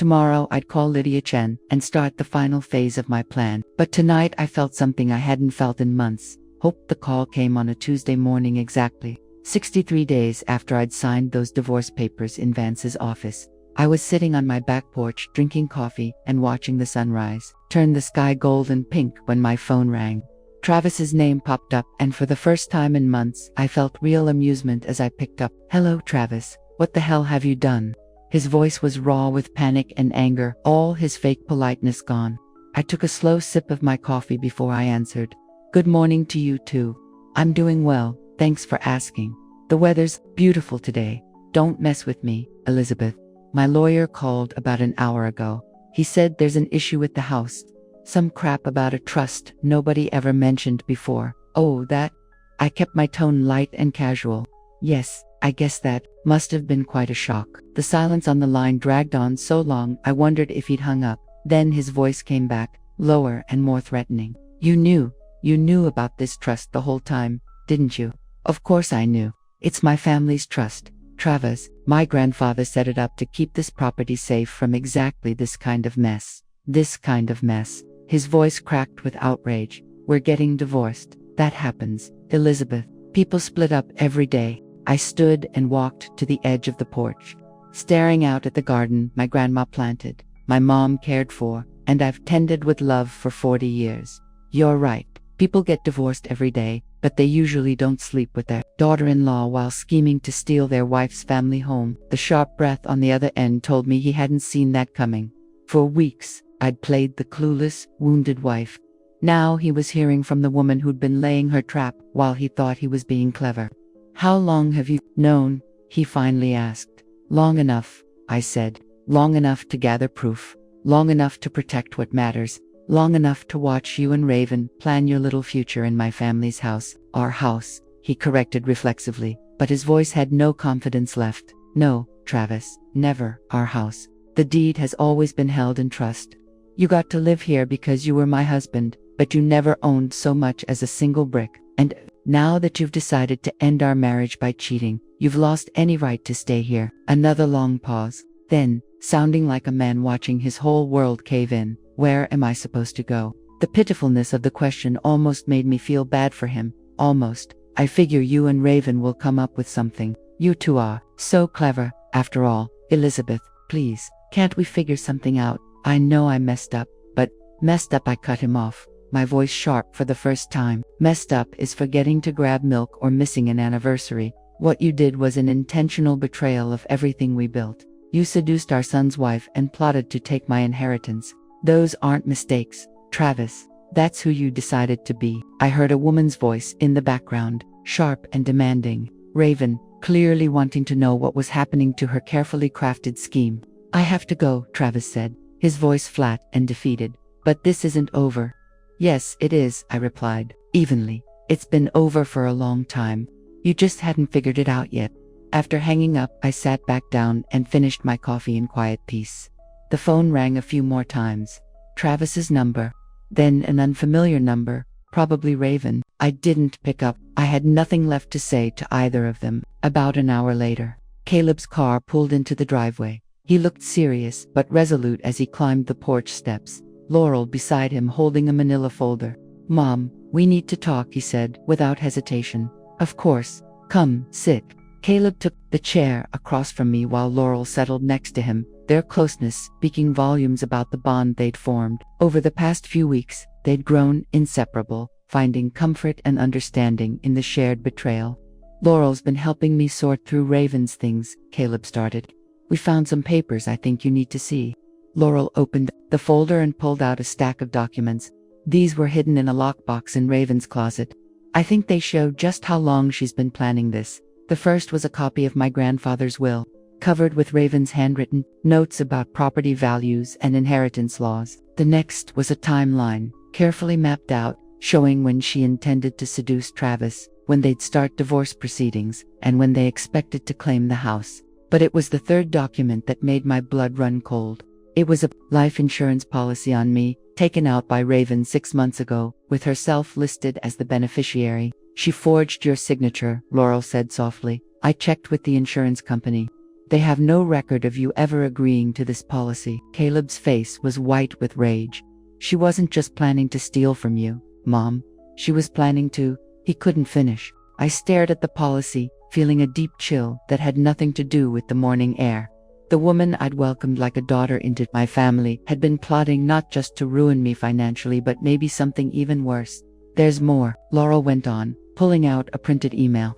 Tomorrow I'd call Lydia Chen and start the final phase of my plan. But tonight I felt something I hadn't felt in months. Hope. The call came on a Tuesday morning, exactly 63 days after I'd signed those divorce papers in Vance's office. I was sitting on my back porch drinking coffee and watching the sunrise turn the sky gold and pink when my phone rang. Travis's name popped up, and for the first time in months, I felt real amusement as I picked up. "Hello, Travis. What the hell have you done?" His voice was raw with panic and anger, all his fake politeness gone. I took a slow sip of my coffee before I answered. "Good morning to you too. I'm doing well, thanks for asking. The weather's beautiful today. Don't mess with me, Elizabeth. My lawyer called about an hour ago. He said there's an issue with the house. Some crap about a trust nobody ever mentioned before." "Oh, that?" I kept my tone light and casual. "Yes, I guess that must have been quite a shock." The silence on the line dragged on so long I wondered if he'd hung up. Then his voice came back, lower and more threatening. You knew about this trust the whole time, didn't you?" "Of course I knew. It's my family's trust, Travis. My grandfather set it up to keep this property safe from exactly this kind of mess." "This kind of mess." His voice cracked with outrage. "We're getting divorced. That happens, Elizabeth. People split up every day." I stood and walked to the edge of the porch, staring out at the garden my grandma planted, my mom cared for, and I've tended with love for 40 years. "You're right. People get divorced every day, but they usually don't sleep with their daughter-in-law while scheming to steal their wife's family home." The sharp breath on the other end told me he hadn't seen that coming. For weeks, I'd played the clueless, wounded wife. Now he was hearing from the woman who'd been laying her trap while he thought he was being clever. "How long have you known?" he finally asked. "Long enough," I said. "Long enough to gather proof. Long enough to protect what matters. Long enough to watch you and Raven plan your little future in my family's house." "Our house," he corrected reflexively, but his voice had no confidence left. "No, Travis, never our house. The deed has always been held in trust. You got to live here because you were my husband, but you never owned so much as a single brick. And now that you've decided to end our marriage by cheating, you've lost any right to stay here." Another long pause. Then, sounding like a man watching his whole world cave in, "Where am I supposed to go?" The pitifulness of the question almost made me feel bad for him. "Almost. I figure you and Raven will come up with something. You two are so clever, after all. Elizabeth, please, can't we figure something out? I know I messed up, but..." "Messed up?" I cut him off, my voice sharp for the first time. "Messed up is forgetting to grab milk or missing an anniversary. What you did was an intentional betrayal of everything we built. You seduced our son's wife and plotted to take my inheritance. Those aren't mistakes, Travis. That's who you decided to be." I heard a woman's voice in the background, sharp and demanding. Raven, clearly wanting to know what was happening to her carefully crafted scheme. "I have to go," Travis said, his voice flat and defeated. "But this isn't over." "Yes, it is," I replied, evenly. "It's been over for a long time. You just hadn't figured it out yet." After hanging up, I sat back down and finished my coffee in quiet peace. The phone rang a few more times. Travis's number. Then an unfamiliar number, probably Raven. I didn't pick up. I had nothing left to say to either of them. About an hour later, Caleb's car pulled into the driveway. He looked serious but resolute as he climbed the porch steps, Laurel beside him holding a manila folder. "Mom, we need to talk," he said, without hesitation. "Of course. Come, sit." Caleb took the chair across from me while Laurel settled next to him, their closeness speaking volumes about the bond they'd formed. Over the past few weeks, they'd grown inseparable, finding comfort and understanding in the shared betrayal. "Laurel's been helping me sort through Raven's things," Caleb started. "We found some papers I think you need to see." Laurel opened the folder and pulled out a stack of documents. These were hidden in a lockbox in Raven's closet. "I think they show just how long she's been planning this." The first was a copy of my grandfather's will, covered with Raven's handwritten notes about property values and inheritance laws. The next was a timeline, carefully mapped out, showing when she intended to seduce Travis, when they'd start divorce proceedings, and when they expected to claim the house. But it was the third document that made my blood run cold. It was a life insurance policy on me, taken out by Raven 6 months ago, with herself listed as the beneficiary. "She forged your signature," Laurel said softly. "I checked with the insurance company. They have no record of you ever agreeing to this policy. Caleb's face was white with rage. She wasn't just planning to steal from you, Mom. She was planning to. He couldn't finish. I stared at the policy, feeling a deep chill that had nothing to do with the morning air. The woman I'd welcomed like a daughter into my family had been plotting not just to ruin me financially, but maybe something even worse. There's more, Laurel went on, pulling out a printed email.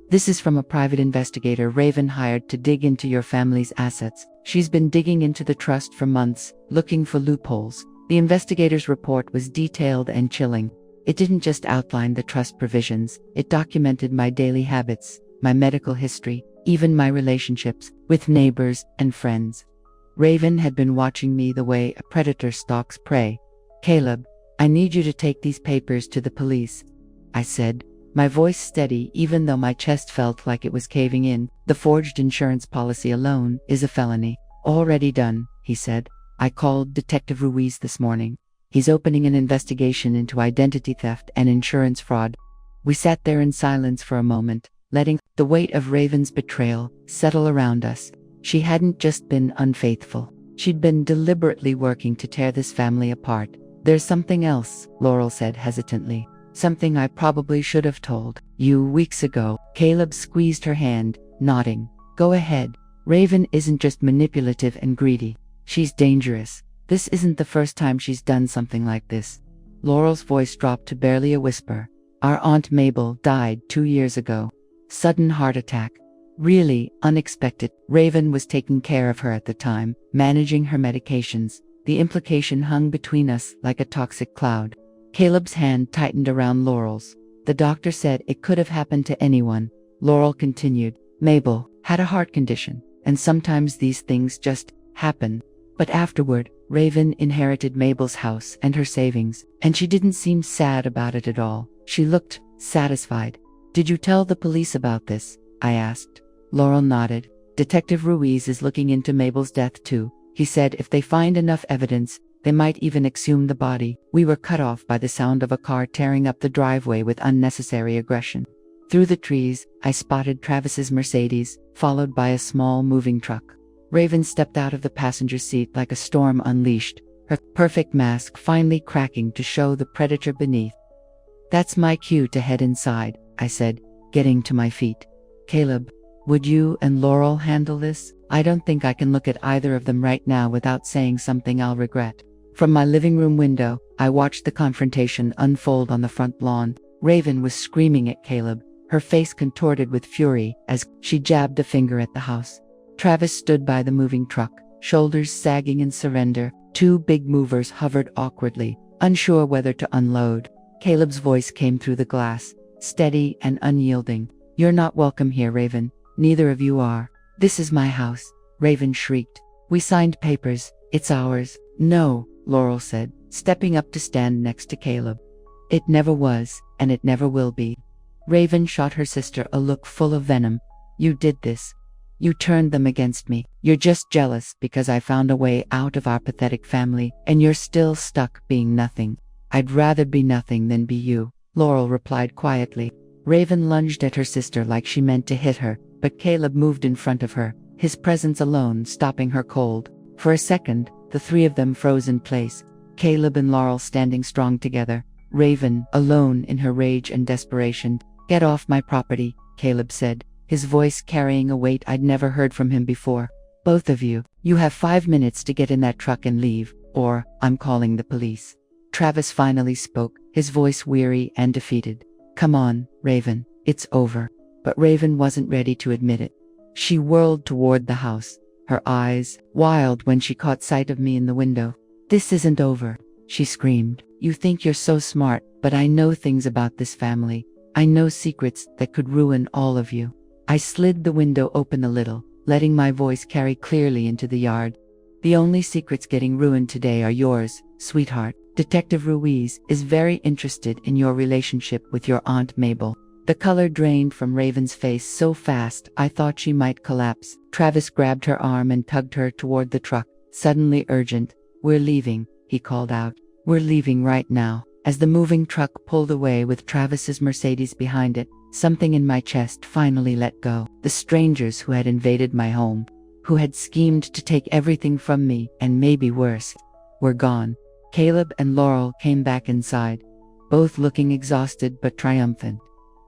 This is from a private investigator Raven hired to dig into your family's assets. She's been digging into the trust for months, looking for loopholes. The investigator's report was detailed and chilling. It didn't just outline the trust provisions, it documented my daily habits, my medical history, even my relationships with neighbors and friends. Raven had been watching me the way a predator stalks prey. Caleb, I need you to take these papers to the police, I said, my voice steady even though my chest felt like it was caving in. The forged insurance policy alone is a felony. Already done, he said. I called Detective Ruiz this morning. He's opening an investigation into identity theft and insurance fraud. We sat there in silence for a moment, letting the weight of Raven's betrayal settle around us. She hadn't just been unfaithful. She'd been deliberately working to tear this family apart. There's something else, Laurel said hesitantly. Something I probably should have told you weeks ago. Caleb squeezed her hand, nodding. Go ahead. Raven isn't just manipulative and greedy. She's dangerous. This isn't the first time she's done something like this. Laurel's voice dropped to barely a whisper. Our Aunt Mabel died 2 years ago. Sudden heart attack. Really unexpected. Raven was taking care of her at the time, managing her medications. The implication hung between us like a toxic cloud. Caleb's hand tightened around Laurel's. The doctor said it could have happened to anyone. Laurel continued. Mabel had a heart condition, and sometimes these things just happen. But afterward, Raven inherited Mabel's house and her savings, and she didn't seem sad about it at all. She looked satisfied. Did you tell the police about this? I asked. Laurel nodded. Detective Ruiz is looking into Mabel's death too. He said if they find enough evidence, they might even exhume the body. We were cut off by the sound of a car tearing up the driveway with unnecessary aggression. Through the trees, I spotted Travis's Mercedes, followed by a small moving truck. Raven stepped out of the passenger seat like a storm unleashed, her perfect mask finally cracking to show the predator beneath. That's my cue to head inside, I said, getting to my feet. Caleb, would you and Laurel handle this? I don't think I can look at either of them right now without saying something I'll regret. From my living room window, I watched the confrontation unfold on the front lawn. Raven was screaming at Caleb, her face contorted with fury as she jabbed a finger at the house. Travis stood by the moving truck, shoulders sagging in surrender. 2 big movers hovered awkwardly, unsure whether to unload. Caleb's voice came through the glass, steady and unyielding. You're not welcome here, Raven. Neither of you are. This is my house, Raven shrieked. We signed papers. It's ours. No, Laurel said, stepping up to stand next to Caleb. It never was, and it never will be. Raven shot her sister a look full of venom. You did this. You turned them against me. You're just jealous because I found a way out of our pathetic family, and you're still stuck being nothing. I'd rather be nothing than be you, Laurel replied quietly. Raven lunged at her sister like she meant to hit her, but Caleb moved in front of her, his presence alone stopping her cold. For a second, the 3 of them froze in place, Caleb and Laurel standing strong together, Raven alone in her rage and desperation. Get off my property, Caleb said, his voice carrying a weight I'd never heard from him before. Both of you, you have 5 minutes to get in that truck and leave, or I'm calling the police. Travis finally spoke, his voice weary and defeated. Come on, Raven, it's over. But Raven wasn't ready to admit it. She whirled toward the house, her eyes wild when she caught sight of me in the window. This isn't over, she screamed. You think you're so smart, but I know things about this family. I know secrets that could ruin all of you. I slid the window open a little, letting my voice carry clearly into the yard. The only secrets getting ruined today are yours, sweetheart. Detective Ruiz is very interested in your relationship with your Aunt Mabel. The color drained from Raven's face so fast I thought she might collapse. Travis grabbed her arm and tugged her toward the truck, suddenly urgent. We're leaving, he called out. We're leaving right now. As the moving truck pulled away with Travis's Mercedes behind it, something in my chest finally let go. The strangers who had invaded my home, who had schemed to take everything from me and maybe worse, were gone. Caleb and Laurel came back inside, both looking exhausted but triumphant.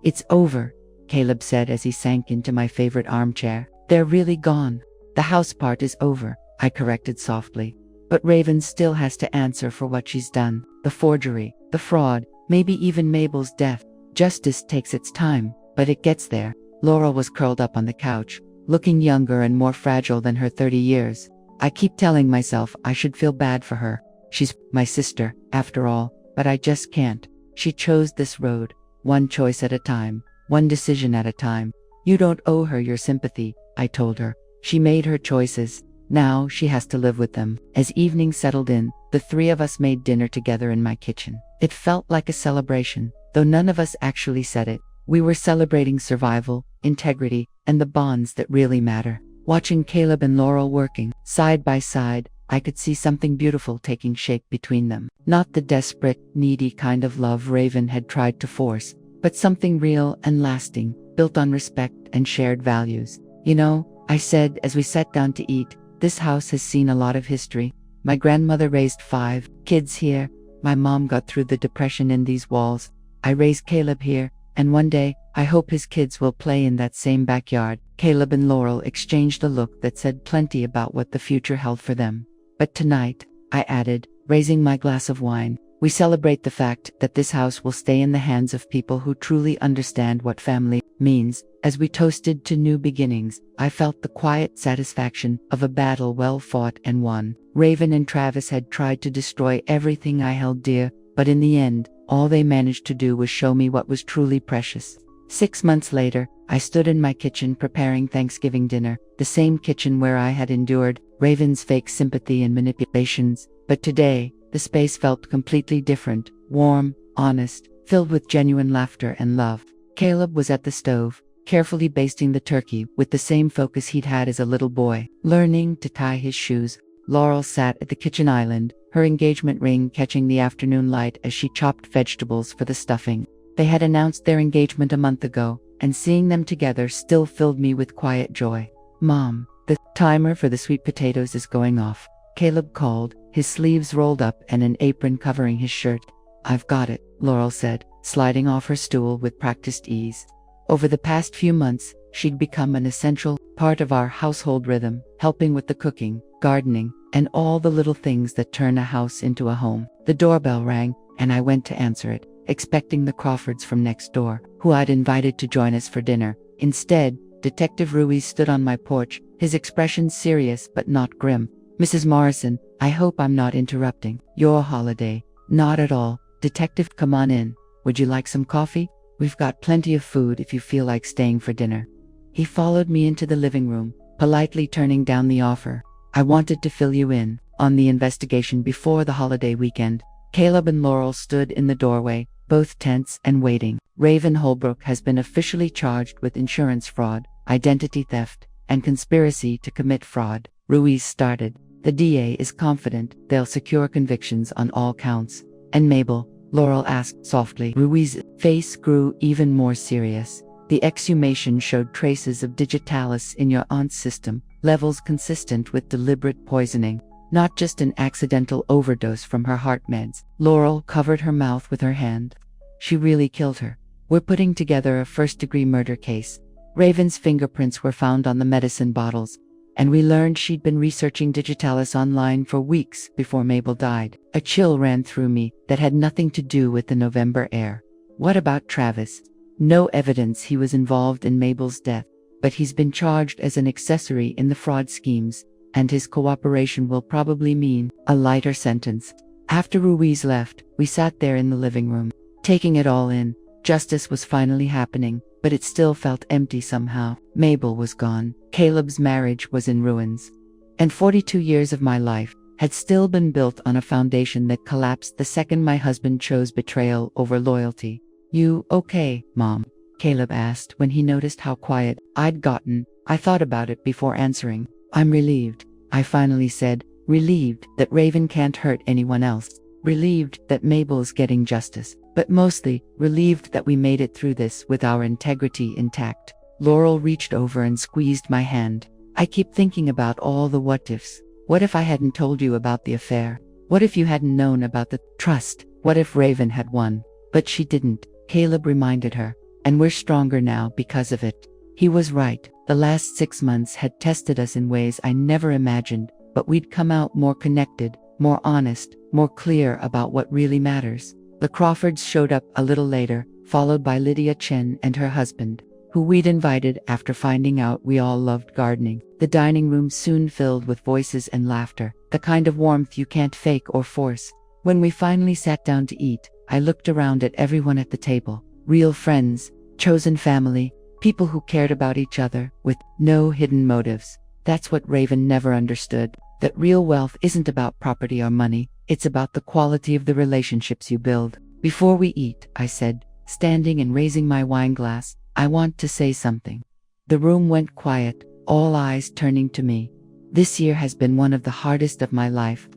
"It's over," Caleb said as he sank into my favorite armchair. "They're really gone. The house part is over," I corrected softly. "But Raven still has to answer for what she's done. The forgery, the fraud, maybe even Mabel's death. Justice takes its time, but it gets there." Laurel was curled up on the couch, looking younger and more fragile than her 30 years. I keep telling myself I should feel bad for her. She's my sister, after all, but I just can't. She chose this road, one choice at a time, one decision at a time. "You don't owe her your sympathy," I told her. "She made her choices. Now she has to live with them." As evening settled in, the three of us made dinner together in my kitchen. It felt like a celebration, though none of us actually said it. We were celebrating survival, integrity, and the bonds that really matter. Watching Caleb and Laurel working, side by side, I could see something beautiful taking shape between them. Not the desperate, needy kind of love Raven had tried to force, but something real and lasting, built on respect and shared values. "You know," I said as we sat down to eat, "this house has seen a lot of history. My grandmother raised 5 kids here. My mom got through the depression in these walls. I raised Caleb here, and one day, I hope his kids will play in that same backyard." Caleb and Laurel exchanged a look that said plenty about what the future held for them. "But tonight," I added, raising my glass of wine, "we celebrate the fact that this house will stay in the hands of people who truly understand what family means." As we toasted to new beginnings, I felt the quiet satisfaction of a battle well fought and won. Raven and Travis had tried to destroy everything I held dear, but in the end, all they managed to do was show me what was truly precious. 6 months later, I stood in my kitchen preparing Thanksgiving dinner, the same kitchen where I had endured Raven's fake sympathy and manipulations. But today, the space felt completely different, warm, honest, filled with genuine laughter and love. Caleb was at the stove, carefully basting the turkey with the same focus he'd had as a little boy, learning to tie his shoes. Laurel sat at the kitchen island, her engagement ring catching the afternoon light as she chopped vegetables for the stuffing. They had announced their engagement a month ago, and seeing them together still filled me with quiet joy. "Mom, the timer for the sweet potatoes is going off," Caleb called, his sleeves rolled up and an apron covering his shirt. "I've got it," Laurel said, sliding off her stool with practiced ease. Over the past few months, she'd become an essential part of our household rhythm, helping with the cooking, gardening, and all the little things that turn a house into a home. The doorbell rang, and I went to answer it, expecting the Crawfords from next door, who I'd invited to join us for dinner. Instead, Detective Ruiz stood on my porch, his expression serious but not grim. "Mrs. Morrison, I hope I'm not interrupting your holiday." "Not at all. Detective, come on in. Would you like some coffee? We've got plenty of food if you feel like staying for dinner." He followed me into the living room, politely turning down the offer. "I wanted to fill you in on the investigation before the holiday weekend." Caleb and Laurel stood in the doorway, both tense and waiting. "Raven Holbrook has been officially charged with insurance fraud, identity theft, and conspiracy to commit fraud," Ruiz started. "The DA is confident they'll secure convictions on all counts." "And Mabel?" Laurel asked softly. Ruiz's face grew even more serious. "The exhumation showed traces of digitalis in your aunt's system, levels consistent with deliberate poisoning, not just an accidental overdose from her heart meds." Laurel covered her mouth with her hand. "She really killed her. We're putting together a first-degree murder case. Raven's fingerprints were found on the medicine bottles, and we learned she'd been researching digitalis online for weeks before Mabel died." A chill ran through me that had nothing to do with the November air. "What about Travis?" "No evidence he was involved in Mabel's death, but he's been charged as an accessory in the fraud schemes, and his cooperation will probably mean a lighter sentence." After Ruiz left, we sat there in the living room, taking it all in. Justice was finally happening, but it still felt empty somehow. Mabel was gone, Caleb's marriage was in ruins, and 42 years of my life had still been built on a foundation that collapsed the second my husband chose betrayal over loyalty. "You okay, Mom?" Caleb asked when he noticed how quiet I'd gotten. I thought about it before answering. "I'm relieved," I finally said, "relieved that Raven can't hurt anyone else, relieved that Mabel's getting justice, but mostly relieved that we made it through this with our integrity intact." Laurel reached over and squeezed my hand. I keep thinking about all the what ifs. What if I hadn't told you about the affair? What if you hadn't known about the trust? What if Raven had won? But she didn't, Caleb reminded her. And we're stronger now because of it. He was right. The last 6 months had tested us in ways I never imagined, but we'd come out more connected, more honest, more clear about what really matters. The Crawfords showed up a little later, followed by Lydia Chen and her husband, who we'd invited after finding out we all loved gardening. The dining room soon filled with voices and laughter, the kind of warmth you can't fake or force. When we finally sat down to eat, I looked around at everyone at the table. Real friends, chosen family, people who cared about each other, with no hidden motives. That's what Raven never understood, that real wealth isn't about property or money, it's about the quality of the relationships you build. Before we eat, I said, standing and raising my wine glass, I want to say something. The room went quiet, all eyes turning to me. This year has been one of the hardest of my life.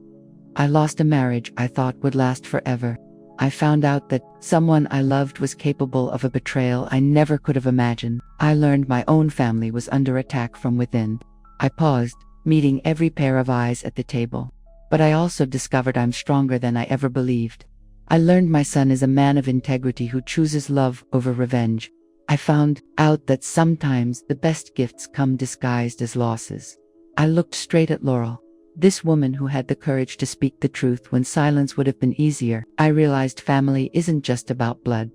I lost a marriage I thought would last forever. I found out that someone I loved was capable of a betrayal I never could have imagined. I learned my own family was under attack from within. I paused, meeting every pair of eyes at the table. But I also discovered I'm stronger than I ever believed. I learned my son is a man of integrity who chooses love over revenge. I found out that sometimes the best gifts come disguised as losses. I looked straight at Laurel. This woman who had the courage to speak the truth when silence would have been easier. I realized family isn't just about blood.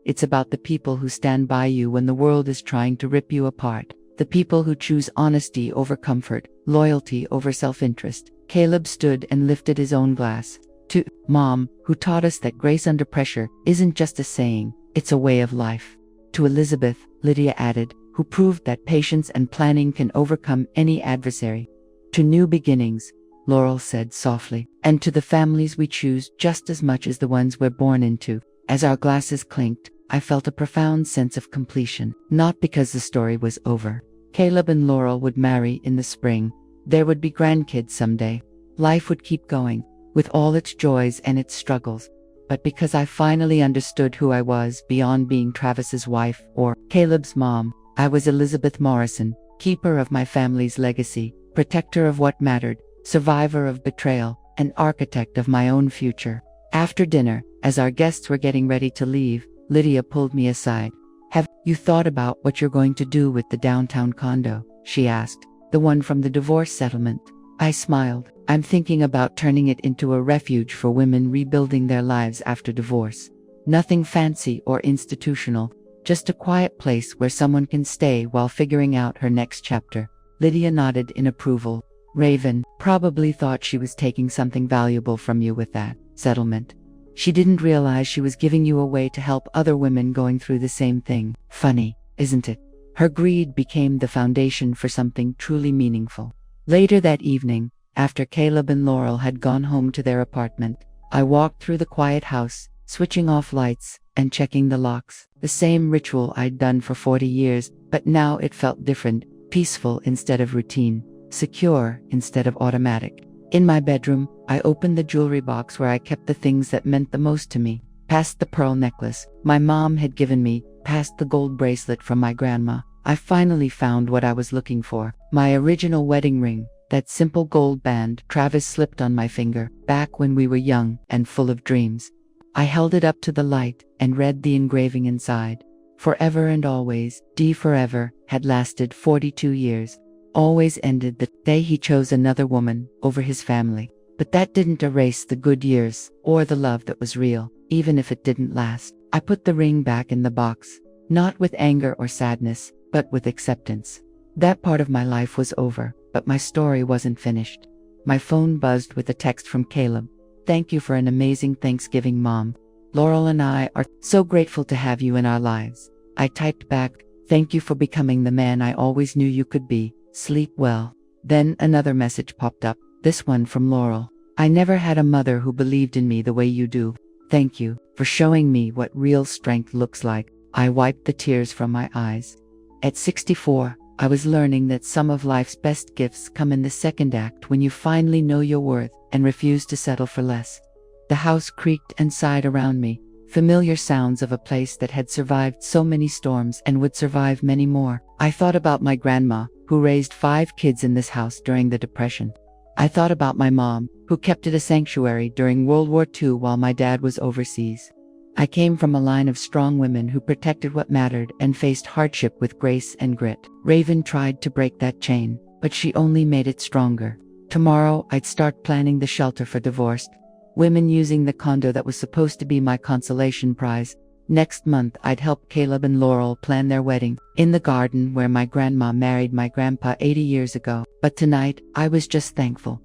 It's about the people who stand by you when the world is trying to rip you apart. The people who choose honesty over comfort, loyalty over self-interest. Caleb stood and lifted his own glass. To Mom, who taught us that grace under pressure isn't just a saying, it's a way of life. To Elizabeth, Lydia added, who proved that patience and planning can overcome any adversary. To new beginnings, Laurel said softly, and to the families we choose just as much as the ones we're born into. As our glasses clinked, I felt a profound sense of completion, not because the story was over. Caleb and Laurel would marry in the spring. There would be grandkids someday. Life would keep going, with all its joys and its struggles. But because I finally understood who I was beyond being Travis's wife or Caleb's mom, I was Elizabeth Morrison, keeper of my family's legacy, protector of what mattered, survivor of betrayal, and architect of my own future. After dinner, as our guests were getting ready to leave, Lydia pulled me aside. Have you thought about what you're going to do with the downtown condo? She asked. The one from the divorce settlement. I smiled. I'm thinking about turning it into a refuge for women rebuilding their lives after divorce. Nothing fancy or institutional, just a quiet place where someone can stay while figuring out her next chapter. Lydia nodded in approval. Raven probably thought she was taking something valuable from you with that settlement. She didn't realize she was giving you away to help other women going through the same thing. Funny, isn't it? Her greed became the foundation for something truly meaningful. Later that evening, after Caleb and Laurel had gone home to their apartment, I walked through the quiet house, switching off lights and checking the locks. The same ritual I'd done for 40 years, but now it felt different, peaceful instead of routine, secure instead of automatic. In my bedroom, I opened the jewelry box where I kept the things that meant the most to me. Past the pearl necklace my mom had given me, past the gold bracelet from my grandma, I finally found what I was looking for. My original wedding ring, that simple gold band Travis slipped on my finger, back when we were young and full of dreams. I held it up to the light and read the engraving inside. Forever and always, D forever, had lasted 42 years. Always ended the day he chose another woman over his family. But that didn't erase the good years, or the love that was real, even if it didn't last. I put the ring back in the box, not with anger or sadness, but with acceptance. That part of my life was over, but my story wasn't finished. My phone buzzed with a text from Caleb. Thank you for an amazing Thanksgiving, Mom. Laurel and I are so grateful to have you in our lives. I typed back, thank you for becoming the man I always knew you could be. Sleep well. Then another message popped up, this one from Laurel. I never had a mother who believed in me the way you do. Thank you for showing me what real strength looks like. I wiped the tears from my eyes. At 64, I was learning that some of life's best gifts come in the second act, when you finally know your worth and refuse to settle for less. The house creaked and sighed around me, familiar sounds of a place that had survived so many storms and would survive many more. I thought about my grandma, who raised 5 kids in this house during the Depression. I thought about my mom, who kept it a sanctuary during World War II while my dad was overseas. I came from a line of strong women who protected what mattered and faced hardship with grace and grit. Raven tried to break that chain, but she only made it stronger. Tomorrow, I'd start planning the shelter for divorced women, using the condo that was supposed to be my consolation prize. Next month, I'd help Caleb and Laurel plan their wedding in the garden where my grandma married my grandpa 80 years ago. But tonight, I was just thankful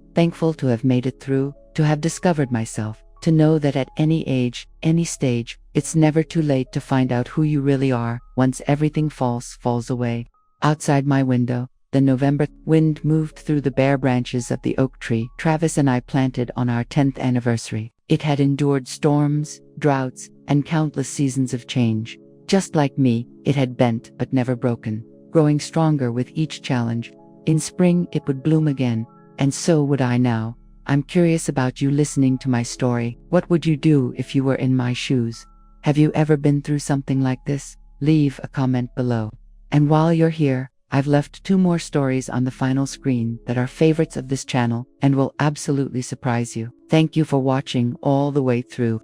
to have made it through, to have discovered myself, to know that at any age, any stage, it's never too late to find out who you really are once everything falls away. Outside my window, the November wind moved through the bare branches of the oak tree Travis and I planted on our 10th anniversary. It had endured storms, droughts, and countless seasons of change. Just like me, it had bent but never broken, growing stronger with each challenge. In spring, it would bloom again, and so would I now. I'm curious about you listening to my story. What would you do if you were in my shoes? Have you ever been through something like this? Leave a comment below. And while you're here, I've left 2 more stories on the final screen that are favorites of this channel and will absolutely surprise you. Thank you for watching all the way through.